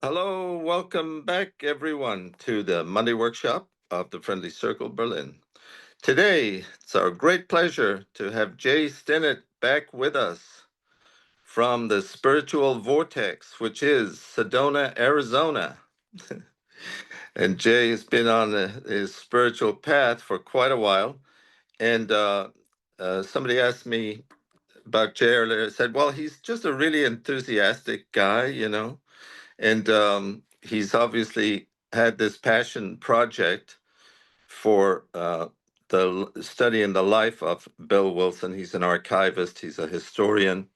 Hello, welcome back, everyone, to the Monday workshop of the Friendly Circle Berlin. Today, it's our great pleasure to have Jay Stinnett back with us from the spiritual vortex, which is Sedona, Arizona. And Jay has been on his spiritual path for quite a while. And somebody asked me about Jay earlier. I said, well, he's just a really enthusiastic guy. And he's obviously had this passion project for the study in the life of Bill Wilson. He's an archivist, he's a historian.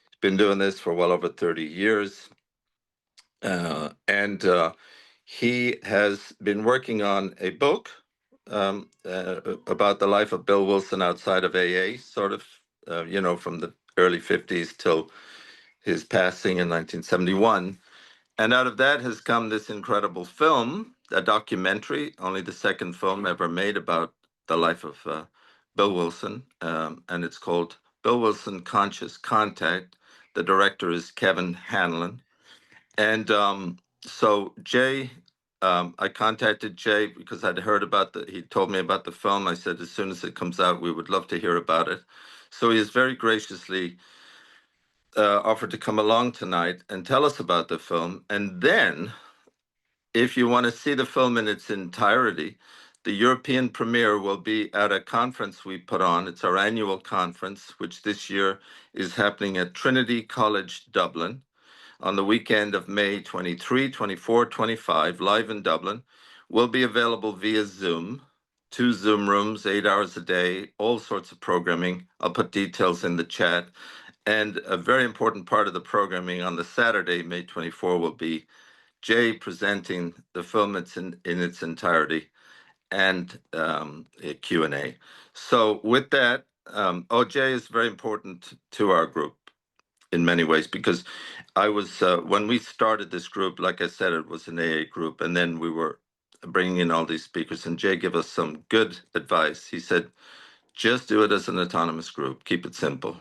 He's been doing this for well over 30 years. And he has been working on a book about the life of Bill Wilson outside of AA, sort of, from the early 50s till his passing in 1971. And out of that has come this incredible film, a documentary, only the second film ever made about the life of Bill Wilson. And it's called Bill Wilson Conscious Contact. The director is Kevin Hanlon. And so Jay, I contacted Jay because I'd heard about he told me about the film. I said, as soon as it comes out, we would love to hear about it. So he has very graciously offered to come along tonight and tell us about the film. And then, if you want to see the film in its entirety, the European premiere will be at a conference we put on. It's our annual conference, which this year is happening at Trinity College, Dublin, on the weekend of May 23, 24, 25, live in Dublin. Will be available via Zoom, 2 Zoom rooms, 8 hours a day, all sorts of programming. I'll put details in the chat. And a very important part of the programming on the Saturday, May 24, will be Jay presenting the film in its entirety and a Q&A. So with that, Jay is very important to our group in many ways because I was, when we started this group, like I said, it was an AA group, and then we were bringing in all these speakers, and Jay gave us some good advice. He said, just do it as an autonomous group, keep it simple.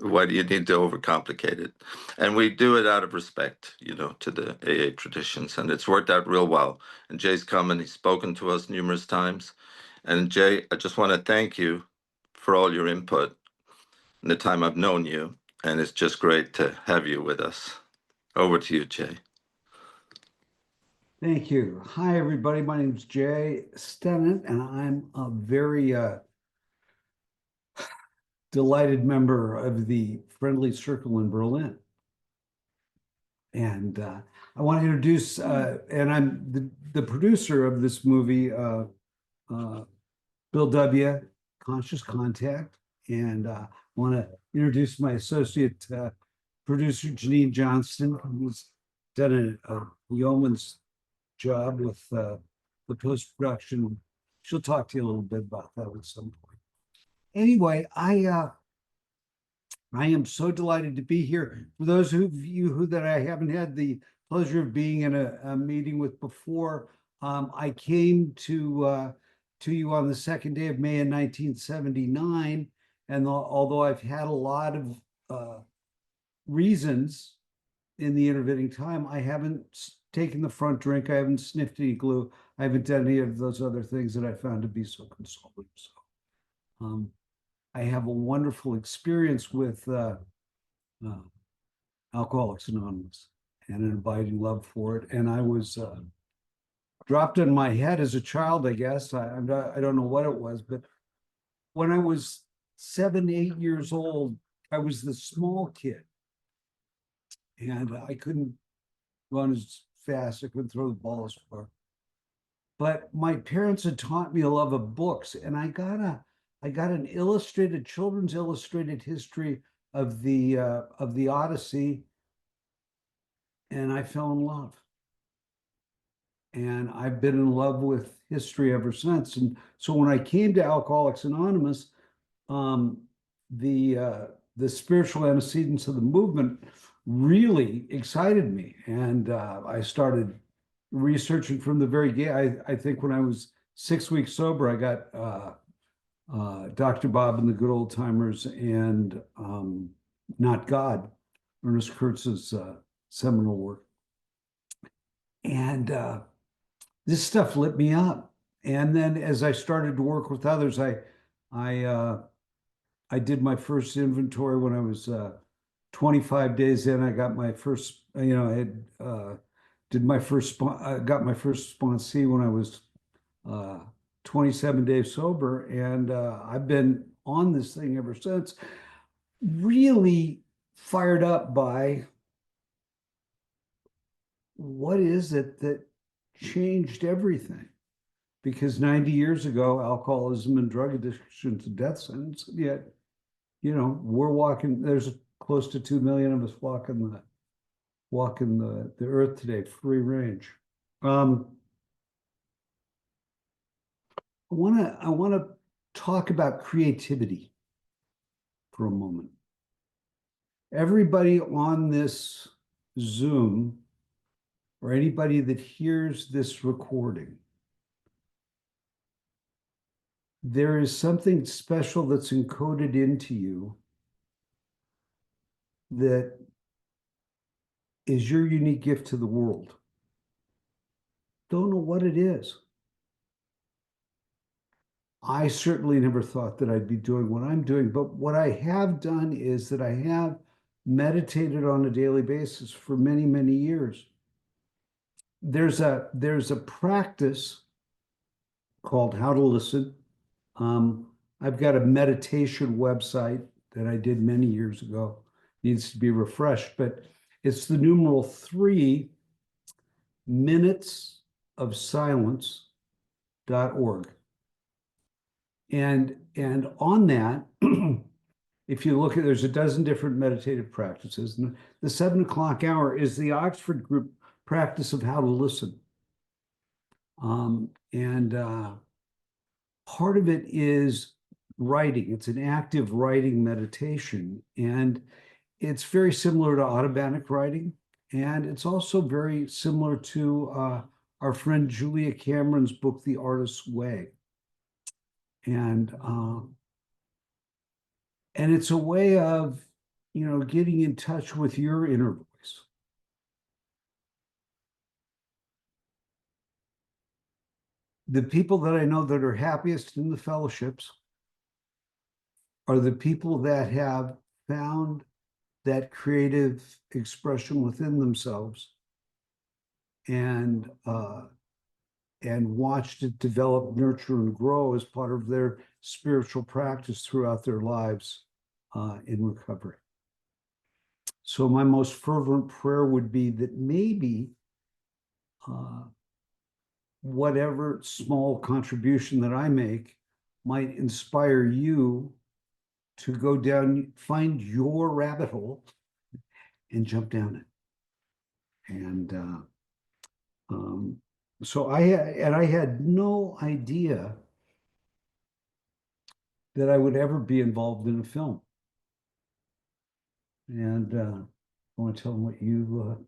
Why do you need to overcomplicate it? And we do it out of respect, to the AA traditions, and it's worked out real well. And Jay's come and he's spoken to us numerous times. And Jay, I just want to thank you for all your input in the time I've known you, and it's just great to have you with us. Over to you, Jay. Thank you. Hi, everybody. My name is Jay Stinnett, and I'm a very delighted member of the Friendly Circle in Berlin. And I want to introduce, and I'm the producer of this movie, Bill W., Conscious Contact. And I want to introduce my associate producer, Janine Johnston, who's done a yeoman's job with the post-production. She'll talk to you a little bit about that at some point. Anyway, I am so delighted to be here. For those of you who that I haven't had the pleasure of being in a meeting with before, I came to you on the second day of May in 1979, and although I've had a lot of reasons in the intervening time, I haven't taken the front drink, I haven't sniffed any glue, I haven't done any of those other things that I found to be so consoling. So I have a wonderful experience with Alcoholics Anonymous and an abiding love for it. And I was dropped in my head as a child, I guess. I don't know what it was, but when I was 7, 8 years old, I was the small kid. And I couldn't run as fast, I couldn't throw the ball as far. But my parents had taught me a love of books, and I got an illustrated, children's illustrated history of the Odyssey, and I fell in love. And I've been in love with history ever since. And so when I came to Alcoholics Anonymous, the spiritual antecedents of the movement really excited me, and I started researching from the very beginning. I think when I was 6 weeks sober, I got Dr. Bob and the Good Old Timers and Not God, Ernest Kurtz's seminal work. And this stuff lit me up. And then as I started to work with others, I I did my first inventory when I was 25 days in. I got my first, I had did my first got my first sponsee when I was 27 days sober, and I've been on this thing ever since. Really fired up by what is it that changed everything? Because 90 years ago, alcoholism and drug addiction to death sentence, yet, we're walking, there's close to 2 million of us walking the earth today, free range. I want to talk about creativity for a moment. Everybody on this Zoom, or anybody that hears this recording, there is something special that's encoded into you that is your unique gift to the world. Don't know what it is. I certainly never thought that I'd be doing what I'm doing, but what I have done is that I have meditated on a daily basis for many, many years. There's a practice called How to Listen. I've got a meditation website that I did many years ago. Needs to be refreshed, but it's the numeral 3 minutes of silence.org. And on that, if you look at, there's a dozen different meditative practices. And the 7 o'clock hour is the Oxford group practice of how to listen. Part of it is writing. It's an active writing meditation. And it's very similar to automatic writing. And it's also very similar to our friend Julia Cameron's book, The Artist's Way. And it's a way of, getting in touch with your inner voice. The people that I know that are happiest in the fellowships are the people that have found that creative expression within themselves and watched it develop, nurture, and grow as part of their spiritual practice throughout their lives in recovery. So my most fervent prayer would be that maybe whatever small contribution that I make might inspire you to go down, find your rabbit hole and jump down it. And so I had no idea that I would ever be involved in a film. And I want to tell them what you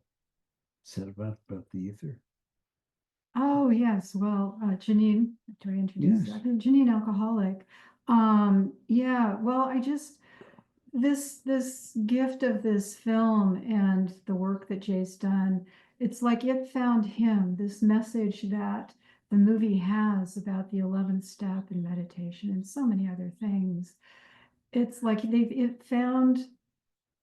said about the ether. Oh, yes. Well, Janine, do I introduce Yes. you? Janine, alcoholic. Yeah, well, I just, this gift of this film and the work that Jay's done, it's like it found him, this message that the movie has about the 11th step in meditation and so many other things. It's like it found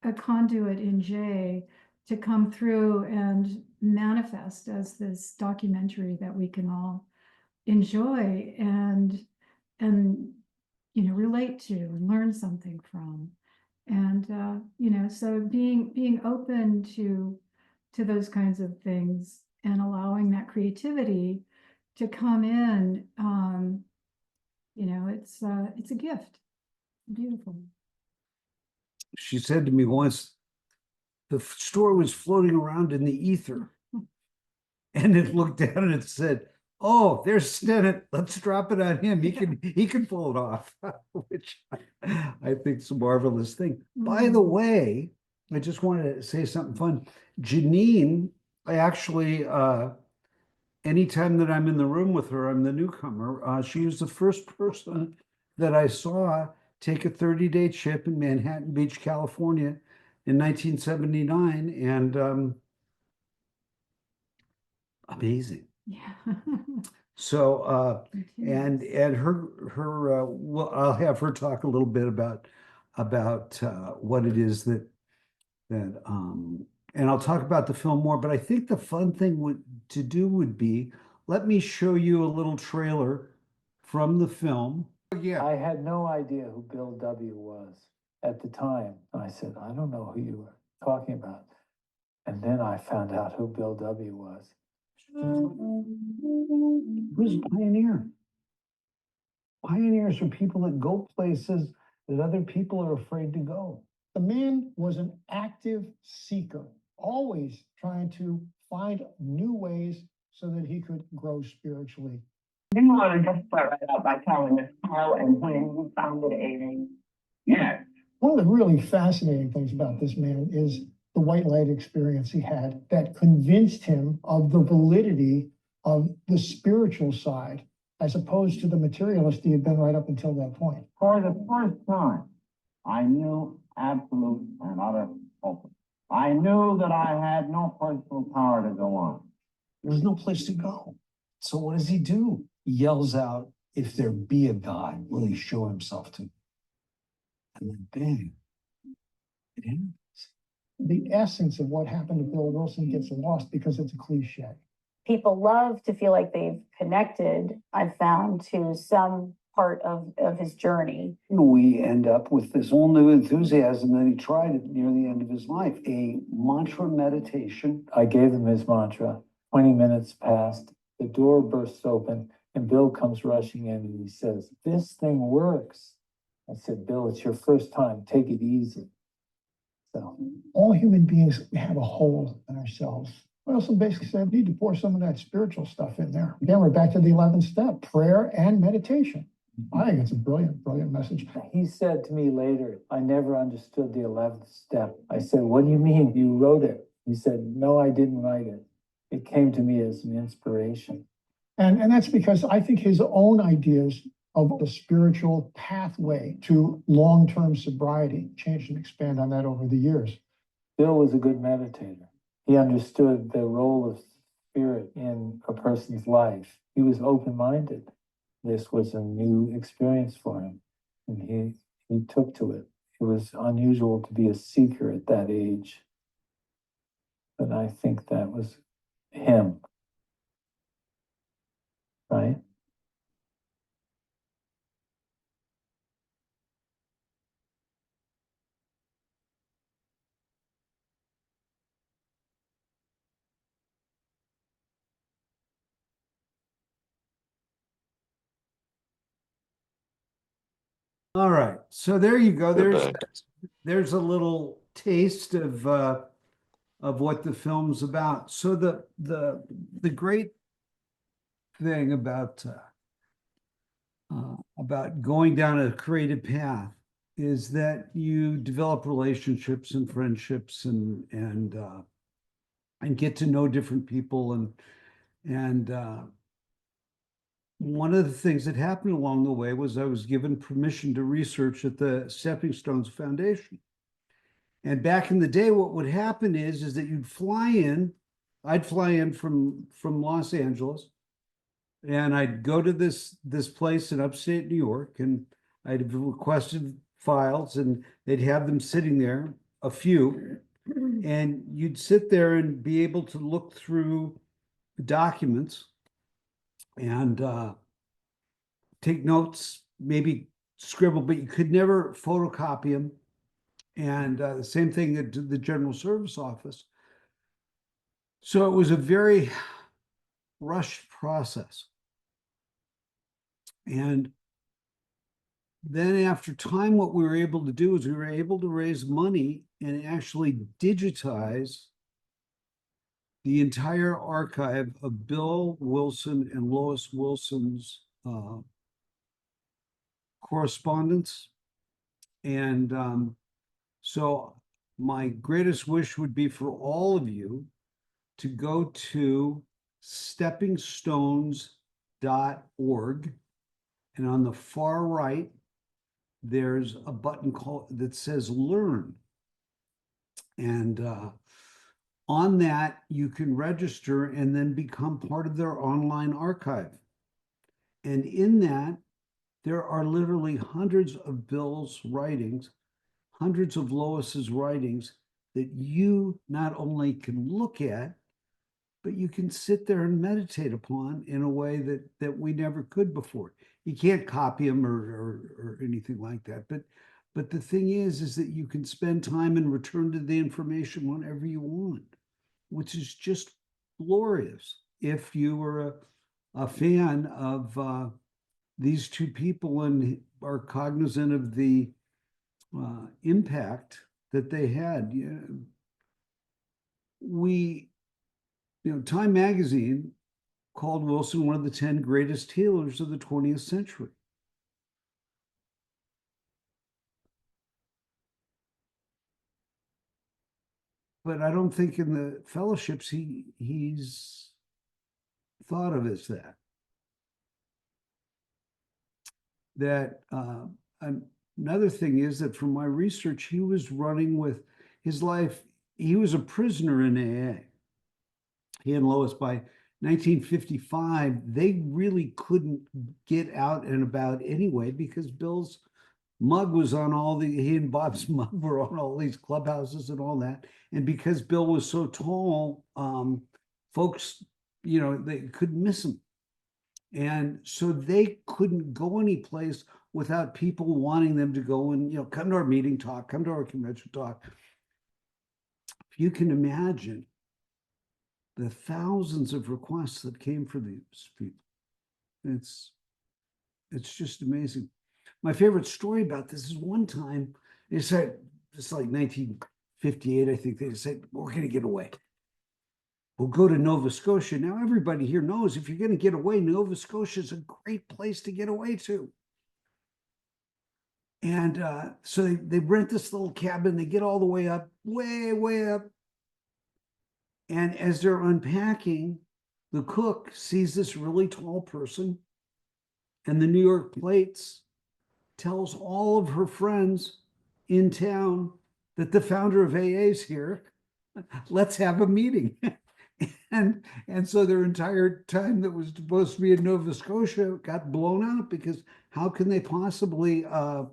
a conduit in Jay to come through and manifest as this documentary that we can all enjoy and relate to and learn something from. And so being open to those kinds of things and allowing that creativity to come in, it's a gift. Beautiful. She said to me once, the story was floating around in the ether. And it looked down and it said, "Oh, there's Stinnett. Let's drop it on him. He can pull it off," which I think is a marvelous thing. By the way, I just wanted to say something fun. Janine, I actually, anytime that I'm in the room with her, I'm the newcomer. She was the first person that I saw take a 30-day trip in Manhattan Beach, California in 1979. And amazing. Yeah. So, Continuous. and well, I'll have her talk a little bit about what it is that and I'll talk about the film more, but I think the fun thing to do would be, let me show you a little trailer from the film. Yeah. I had no idea who Bill W. was at the time. I said, I don't know who you were talking about. And then I found out who Bill W. was. Who's a pioneer? Pioneers are people that go places that other people are afraid to go. The man was an active seeker, always trying to find new ways so that he could grow spiritually. Do you want to just start right out by telling us how and when you founded AA? Yeah. One of the really fascinating things about this man is the white light experience he had that convinced him of the validity of the spiritual side, as opposed to the materialist he had been right up until that point. For the first time, I knew absolute and utter hope. I knew that I had no personal power to go on. There's no place to go. So what does he do? He yells out, if there be a God, will he show himself to me? And then bang, it happens. The essence of what happened to Bill Wilson gets lost because it's a cliche. People love to feel like they've connected, I've found, to some part of his journey. We end up with this whole new enthusiasm that he tried at near the end of his life, a mantra meditation. I gave him his mantra. 20 minutes passed, the door bursts open, and Bill comes rushing in and he says, this thing works. I said, Bill, it's your first time. Take it easy. So All human beings have a hole in ourselves. Wilson basically said, we need to pour some of that spiritual stuff in there. Again, we're back to the 11th step, prayer and meditation. I think it's a brilliant, brilliant message. he said to me later, I never understood the 11th step. I said, what do you mean you wrote it? He said, no, I didn't write it. It came to me as an inspiration. And that's because I think his own ideas of the spiritual pathway to long-term sobriety changed and expand on that over the years. Bill was a good meditator. He understood the role of spirit in a person's life. He was open-minded. This was a new experience for him, and he took to it. It was unusual to be a seeker at that age, but I think that was him, right? All right, so there you go. We're There's back. there's a little taste of what the film's about. So the great thing about going down a creative path is that you develop relationships and friendships and get to know different people and one of the things that happened along the way was I was given permission to research at the Stepping Stones Foundation. And back in the day, what would happen is that you'd fly in, I'd fly in from Los Angeles, and I'd go to this place in upstate New York, and I'd have requested files, and they'd have them sitting there, a few, and you'd sit there and be able to look through the documents and take notes, maybe scribble, but you could never photocopy them. And the same thing at the General Service Office. So it was a very rushed process. And then after time, what we were able to do is we were able to raise money and actually digitize the entire archive of Bill Wilson and Lois Wilson's correspondence. And so my greatest wish would be for all of you to go to steppingstones.org, and on the far right, there's a button that says Learn. And On that, you can register and then become part of their online archive. And in that, there are literally hundreds of Bill's writings, hundreds of Lois's writings that you not only can look at, but you can sit there and meditate upon in a way that we never could before. You can't copy them or anything like that. But the thing is that you can spend time and return to the information whenever you want, which is just glorious. If you were a fan of these two people and are cognizant of the impact that they had. Time magazine called Wilson one of the 10 greatest healers of the 20th century. But I don't think in the fellowships he's thought of as that. Another thing is that from my research, he was running with his life. He was a prisoner in AA. He and Lois, by 1955, they really couldn't get out and about anyway because Bill's mug was on he and Bob's mug were on all these clubhouses and all that. And because Bill was so tall, folks, they couldn't miss him. And so they couldn't go any place without people wanting them to go and, come to our meeting talk, come to our convention talk. If you can imagine the thousands of requests that came for these people, it's just amazing. My favorite story about this is one time they said, it's like 1958, I think they said, we're going to get away. We'll go to Nova Scotia. Now, everybody here knows if you're going to get away, Nova Scotia is a great place to get away to. And so they rent this little cabin. They get all the way up, way up. And as they're unpacking, the cook sees this really tall person. And the New York Plates tells all of her friends in town that the founder of AA is here. Let's have a meeting. And so their entire time that was supposed to be in Nova Scotia got blown out because how can they possibly how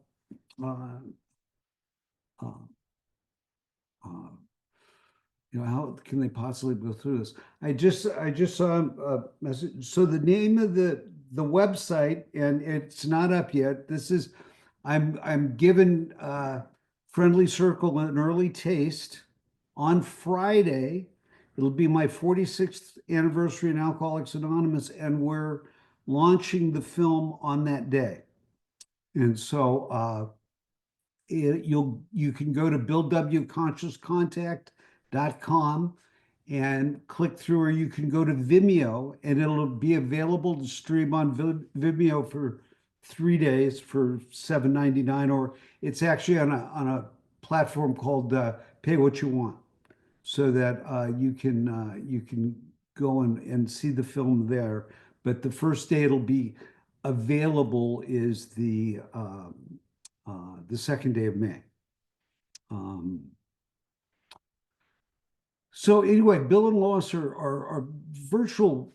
can they possibly go through this? I just saw a message. So the name of the website, and it's not up yet. This is I'm giving Friendly Circle an early taste on Friday. It'll be my 46th anniversary in Alcoholics Anonymous, and we're launching the film on that day. And so you can go to billwconsciouscontact.com and click through, or you can go to Vimeo, and it'll be available to stream on Vimeo for 3 days for $7.99, or it's actually on a platform called Pay What You Want, so that you can go and see the film there. But the first day it'll be available is the second day of May. So anyway, Bill and Lois are virtual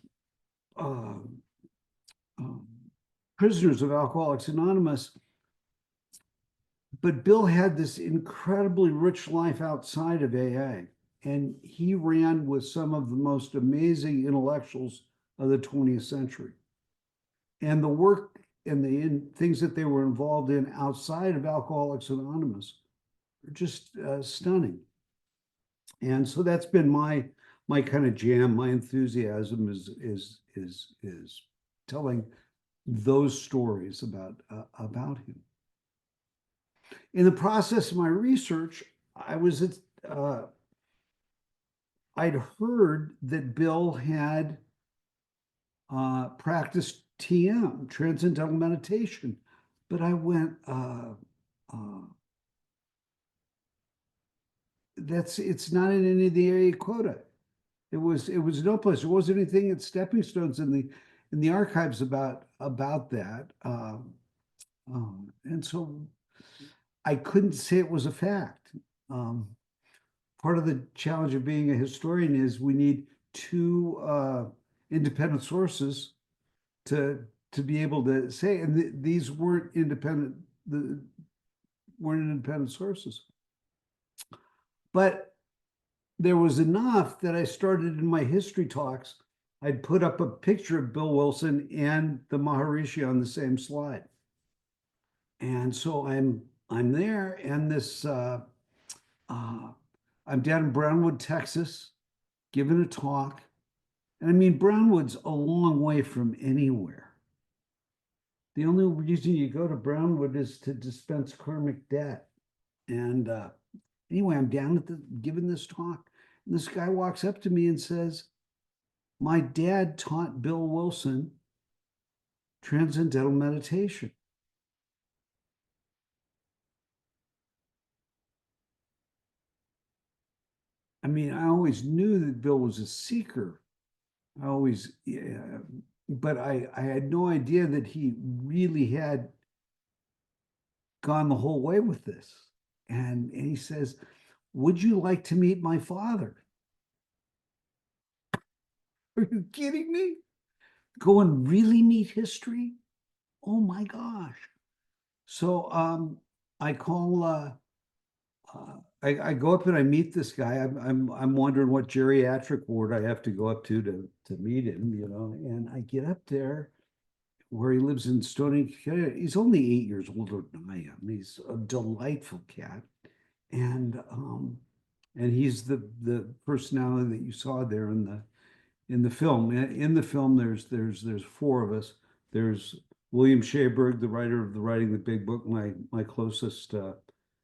prisoners of Alcoholics Anonymous. But Bill had this incredibly rich life outside of AA, and he ran with some of the most amazing intellectuals of the 20th century. And the work and the things that they were involved in outside of Alcoholics Anonymous are just stunning. And so that's been my kind of jam. My enthusiasm is telling those stories about him. In the process of my research, I'd heard that Bill had practiced TM, Transcendental Meditation, but I went, it's not in any of the AA quota. It was no place. There wasn't anything at Stepping Stones in the archives about that, and so I couldn't say it was a fact. part of the challenge of being a historian is we need two independent sources to be able to say, and these weren't independent, weren't independent sources. But there was enough that I started in my history talks, I'd put up a picture of Bill Wilson and the Maharishi on the same slide. And so I'm there, and this I'm down in Brownwood, Texas, giving a talk. And I mean, Brownwood's a long way from anywhere. The only reason you go to Brownwood is to dispense karmic debt. And anyway, I'm down at giving this talk, and this guy walks up to me and says, "My dad taught Bill Wilson transcendental meditation." I mean, I always knew that Bill was a seeker. I always, yeah, but I had no idea that he really had gone the whole way with this. And he says, "Would you like to meet my father?" Are you kidding me? Go and really meet history? Oh my gosh. So I call I go up and I meet this guy. I'm wondering what geriatric ward I have to go up to meet him, you know. And I get up there where he lives in Stony. He's only 8 years older than I am. He's a delightful cat, and he's the personality that you saw there in the film. In the film, there's four of us. There's William Shaberg, the writer of the Writing the Big Book, my closest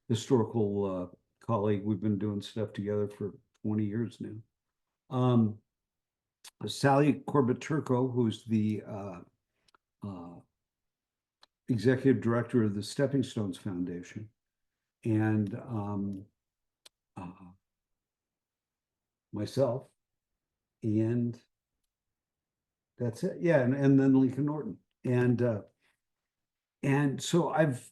historical colleague. We've been doing stuff together for 20 years now. Sally Corbett-Turco, who's the executive director of the Stepping Stones Foundation, and myself, and that's it. Yeah, and then Lincoln Norton, and so I've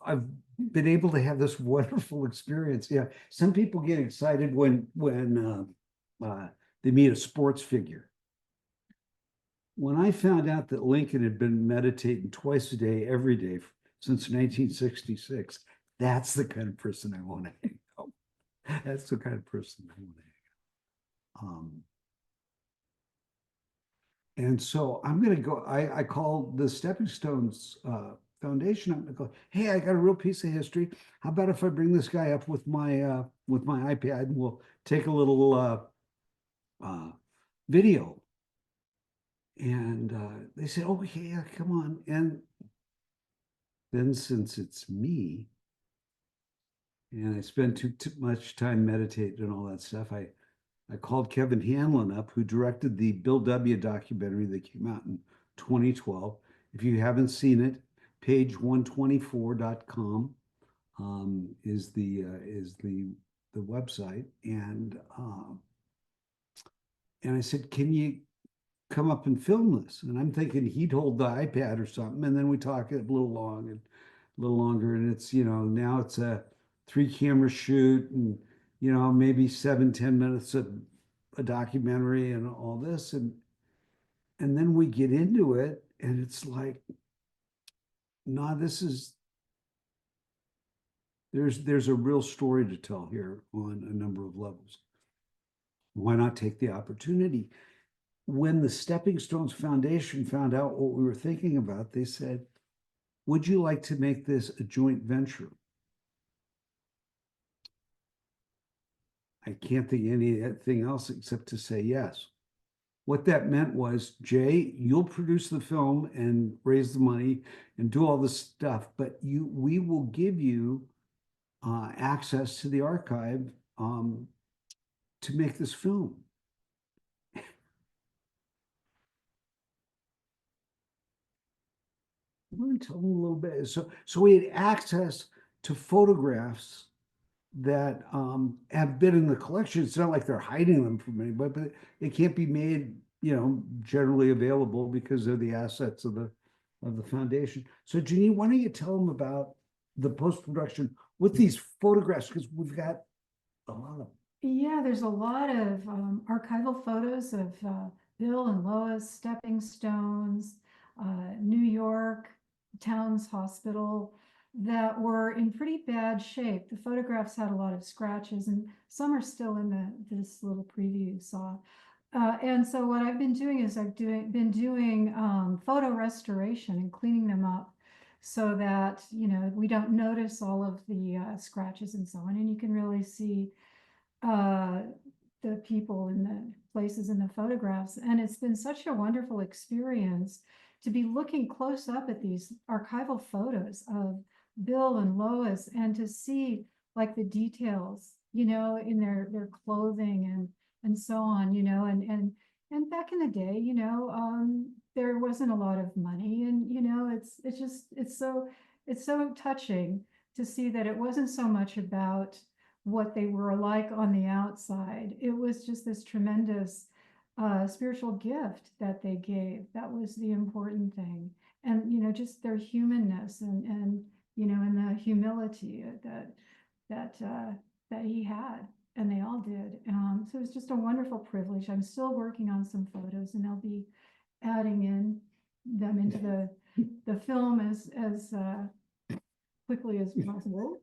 been able to have this wonderful experience. Yeah, some people get excited when they meet a sports figure. When I found out that Lincoln had been meditating twice a day, every day since 1966, that's the kind of person I want to hang out. That's the kind of person I want to hang out. And so I'm going to go, I call the Stepping Stones Foundation. I'm going to go, "Hey, I got a real piece of history. How about if I bring this guy up with my iPad, and we'll take a little video?" And they said, "Oh, yeah, come on." And then, since it's me, and I spend too much time meditating and all that stuff, I called Kevin Hanlon up, who directed the Bill W. documentary that came out in 2012. If you haven't seen it, page124.com is the website. And I said, "Can you come up and film this?" And I'm thinking he'd hold the iPad or something, and then we talk a little longer, and it's, you know, now it's a 3-camera shoot, and, you know, maybe 7-10 minutes of a documentary and all this, and then we get into it, and it's like, nah, there's a real story to tell here on a number of levels. Why not take the opportunity? When the Stepping Stones Foundation found out what we were thinking about, they said, "Would you like to make this a joint venture?" I can't think of anything else except to say yes. What that meant was, "Jay, you'll produce the film and raise the money and do all this stuff, but we will give you access to the archive to make this film." I'm going to tell them a little bit. So we had access to photographs that have been in the collection. It's not like they're hiding them from anybody, but it can't be made, you know, generally available because they're the assets of the foundation. So Janine, why don't you tell them about the post-production with these photographs, because we've got a lot of them. Yeah, there's a lot of archival photos of Bill and Lois, stepping stones, New York, Towns Hospital, that were in pretty bad shape. The photographs had a lot of scratches, and some are still in this little preview you saw. And so what I've been doing is been doing photo restoration and cleaning them up so that, you know, we don't notice all of the scratches and so on, and you can really see uh, the people and the places in the photographs. And it's been such a wonderful experience to be looking close up at these archival photos of Bill and Lois and to see like the details, you know, in their clothing and so on, you know, and back in the day, you know, there wasn't a lot of money, and you know, it's so touching to see that it wasn't so much about what they were like on the outside. It was just this tremendous spiritual gift that they gave. That was the important thing. And, you know, just their humanness and you know, and the humility that he had, and they all did. So it was just a wonderful privilege. I'm still working on some photos, and I'll be adding in them into the film as quickly as possible.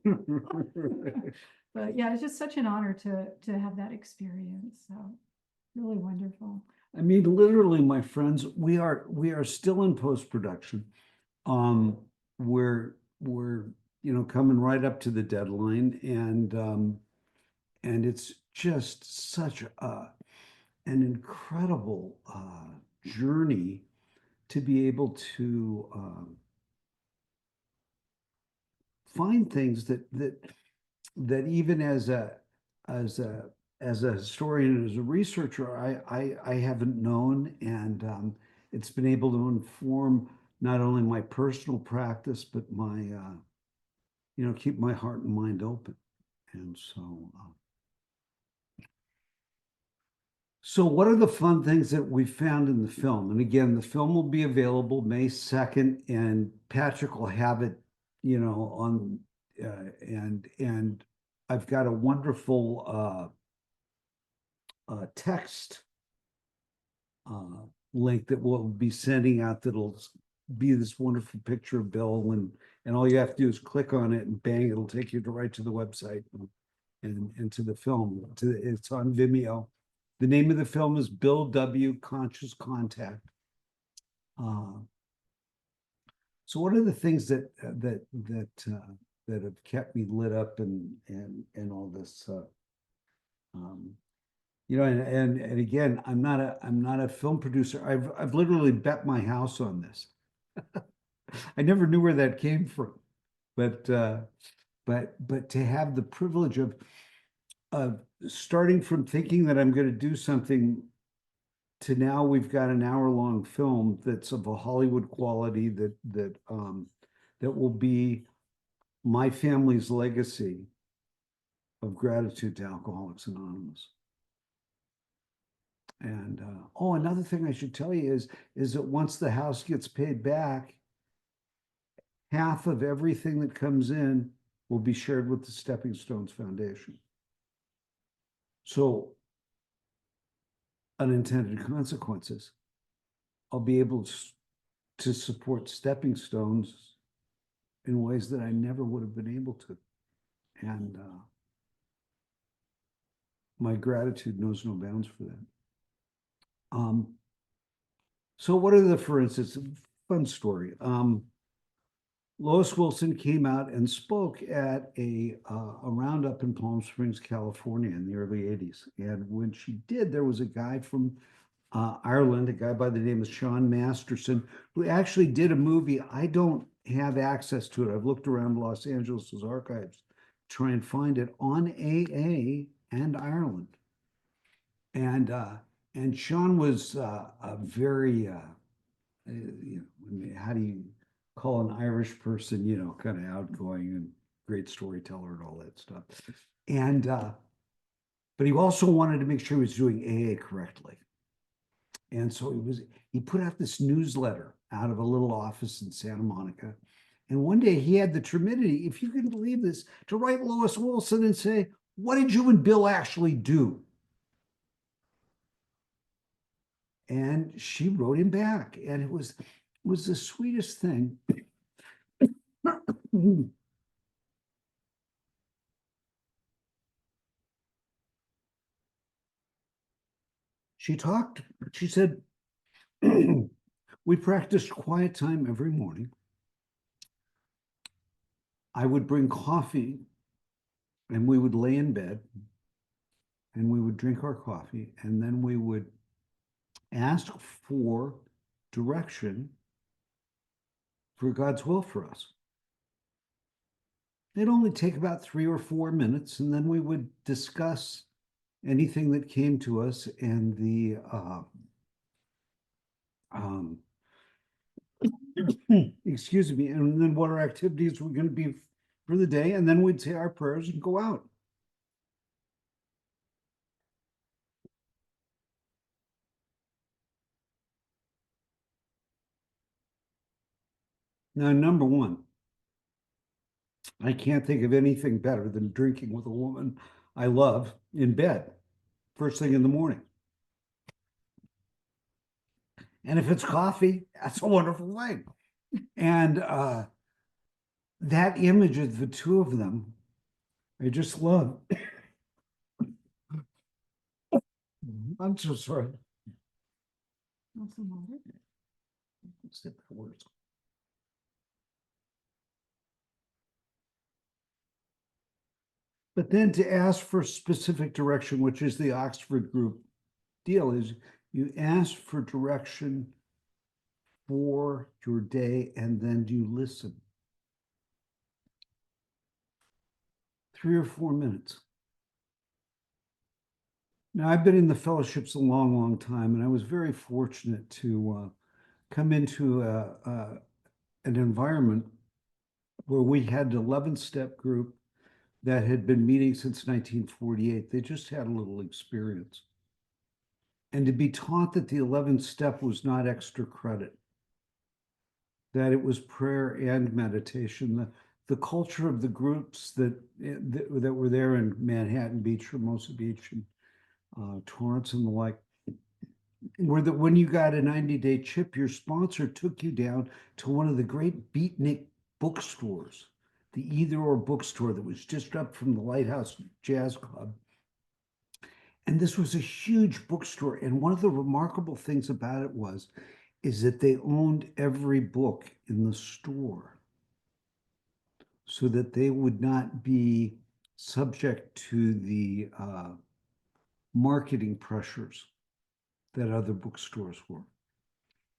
But yeah, it's just such an honor to have that experience. So really wonderful. I mean, literally, my friends, we are still in post-production. We're you know, coming right up to the deadline, and it's just such an incredible journey to be able to find things that even as a historian and as a researcher, I haven't known, and it's been able to inform not only my personal practice, but my you know, keep my heart and mind open. And so what are the fun things that we found in the film? And again, the film will be available May 2nd, and Patrick will have it, you know, on and I've got a wonderful text link that we'll be sending out that'll be this wonderful picture of Bill, and all you have to do is click on it, and bang, it'll take you right to the website and to the film. It's on Vimeo. The name of the film is Bill W. Conscious Contact. So what are the things that have kept me lit up and all this? You know, and again, I'm not a film producer. I've literally bet my house on this. I never knew where that came from, but to have the privilege of starting from thinking that I'm going to do something to now we've got an hour-long film that's of a Hollywood quality that will be my family's legacy of gratitude to Alcoholics Anonymous. And oh, another thing I should tell you is that once the house gets paid back, half of everything that comes in will be shared with the Stepping Stones Foundation. So, unintended consequences, I'll be able to support Stepping Stones in ways that I never would have been able to. And my gratitude knows no bounds for that. So what are the, for instance, fun story. Lois Wilson came out and spoke at a roundup in Palm Springs, California in the early 80s. And when she did, there was a guy from Ireland, a guy by the name of Sean Masterson, who actually did a movie. I don't have access to it. I've looked around Los Angeles' archives to try and find it on AA and Ireland. And Sean was a very, you know, how do you call an Irish person, you know, kind of outgoing and great storyteller and all that stuff. And, but he also wanted to make sure he was doing AA correctly. And so he put out this newsletter out of a little office in Santa Monica. And one day he had the temerity, if you can believe this, to write Lois Wilson and say, what did you and Bill actually do? And she wrote him back, and it was the sweetest thing. She said, we practiced quiet time every morning. I would bring coffee and we would lay in bed and we would drink our coffee, and then we would ask for direction for God's will for us. It'd only take about 3 or 4 minutes, and then we would discuss anything that came to us and the excuse me, and then what our activities were going to be for the day, and then we'd say our prayers and go out. Now, number one, I can't think of anything better than drinking with a woman I love in bed, first thing in the morning. And if it's coffee, that's a wonderful thing. And that image of the two of them, I just love. I'm so sorry. What's the matter? Step words. But then to ask for specific direction, which is the Oxford group deal, is you ask for direction for your day and then you listen. 3 or 4 minutes. Now, I've been in the fellowships a long, long time, and I was very fortunate to come into an environment where we had an 11-step group that had been meeting since 1948. They just had a little experience. And to be taught that the 11th step was not extra credit, that it was prayer and meditation. The culture of the groups that were there in Manhattan Beach, Hermosa Beach, and Torrance and the like, were that when you got a 90-day chip, your sponsor took you down to one of the great beatnik bookstores, the Either Or bookstore that was just up from the Lighthouse Jazz Club. And this was a huge bookstore. And one of the remarkable things about it is that they owned every book in the store so that they would not be subject to the marketing pressures that other bookstores were.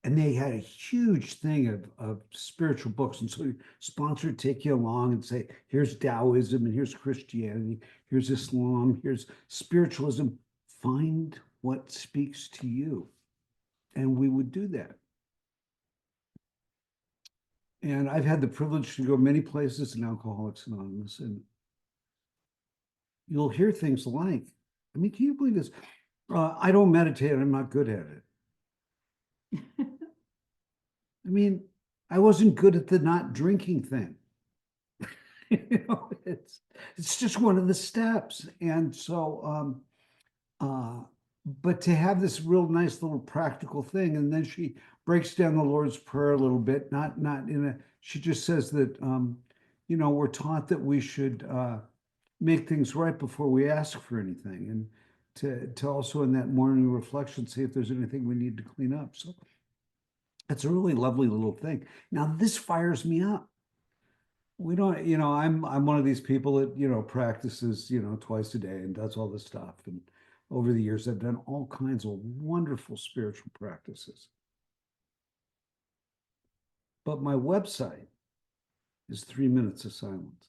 And they had a huge thing of spiritual books. And so your sponsor would take you along and say, here's Taoism, and here's Christianity, here's Islam, here's spiritualism. Find what speaks to you. And we would do that. And I've had the privilege to go many places in Alcoholics Anonymous, and you'll hear things like, I mean, can you believe this? I don't meditate, I'm not good at it. I mean, I wasn't good at the not drinking thing. You know, it's just one of the steps. And so, but to have this real nice little practical thing, and then she breaks down the Lord's Prayer a little bit, not in a, she just says that, you know, we're taught that we should make things right before we ask for anything, and to also in that morning reflection, see if there's anything we need to clean up. So it's a really lovely little thing. Now, this fires me up. We don't, you know, I'm one of these people that, you know, practices, you know, twice a day and does all this stuff. And over the years, I've done all kinds of wonderful spiritual practices. But my website is 3 minutes of silence.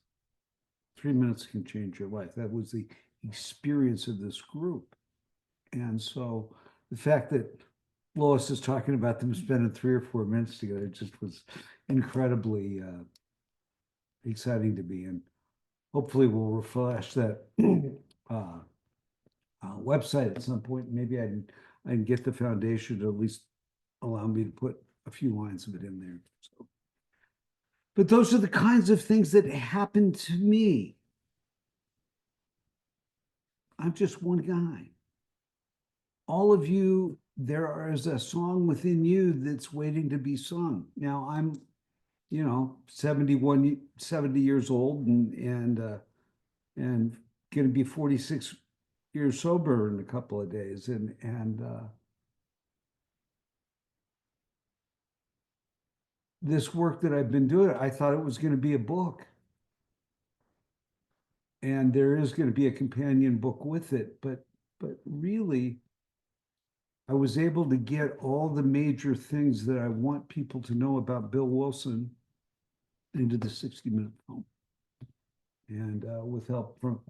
3 minutes can change your life. That was the experience of this group. And so the fact that Lois is talking about them spending 3 or 4 minutes together just was incredibly exciting to me. And hopefully we'll refresh that website at some point. Maybe I can get the foundation to at least allow me to put a few lines of it in there. So, but those are the kinds of things that happened to me. I'm just one guy. All of you, there is a song within you that's waiting to be sung. Now I'm, 70 years old and going to be 46 years sober in a couple of days. And this work that I've been doing, I thought it was going to be a book. And there is going to be a companion book with it, but really, I was able to get all the major things that I want people to know about Bill Wilson into the 60-minute film. And with help from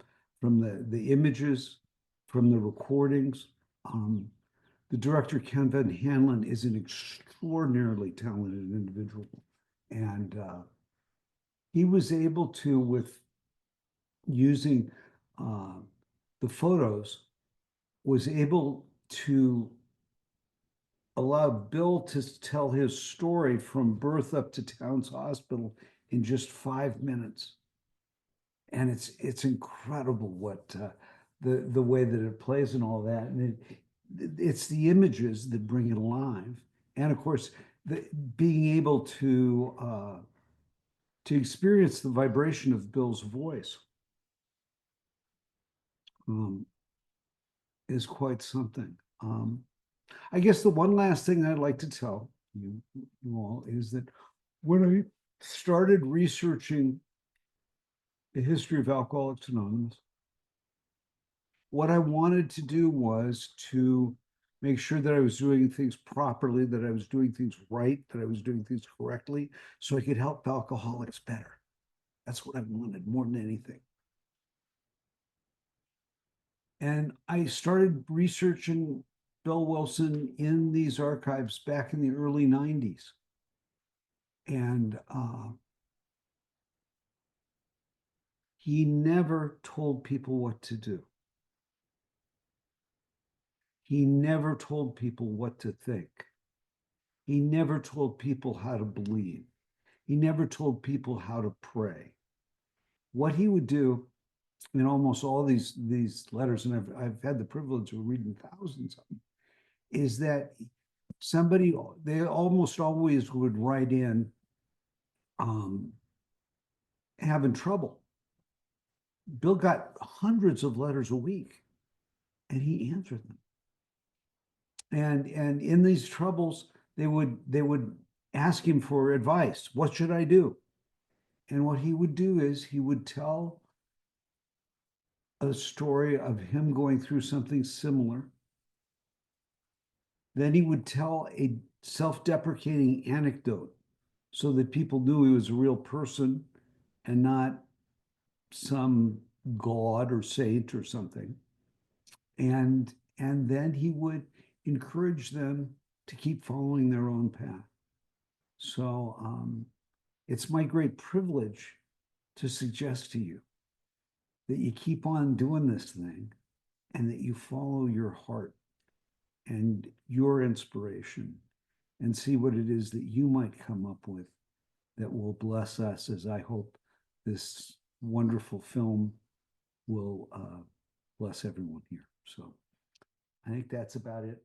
the images, from the recordings. The director, Ken Van Hanlen, is an extraordinarily talented individual. And he was able to, with using the photos, was able to allow Bill to tell his story from birth up to Towns Hospital in just 5 minutes. And it's incredible what the way that it plays and all that. And it's the images that bring it alive. And of course, being able to experience the vibration of Bill's voice is quite something. I guess the one last thing I'd like to tell you all is that when I started researching the history of Alcoholics Anonymous, what I wanted to do was to make sure that I was doing things properly, that I was doing things right, that I was doing things correctly, so I could help alcoholics better. That's what I wanted more than anything. And I started researching Bill Wilson in these archives back in the early 90s. And he never told people what to do. He never told people what to think. He never told people how to believe. He never told people how to pray. What he would do in almost all these letters, and I've had the privilege of reading thousands of them, is that they almost always would write in having trouble. Bill got hundreds of letters a week, and he answered them. And in these troubles, they would ask him for advice. What should I do? And what he would do is he would tell a story of him going through something similar. Then he would tell a self-deprecating anecdote so that people knew he was a real person and not some god or saint or something. And then he would encourage them to keep following their own path. So it's my great privilege to suggest to you that you keep on doing this thing and that you follow your heart and your inspiration and see what it is that you might come up with that will bless us, as I hope this wonderful film will bless everyone here. So I think that's about it.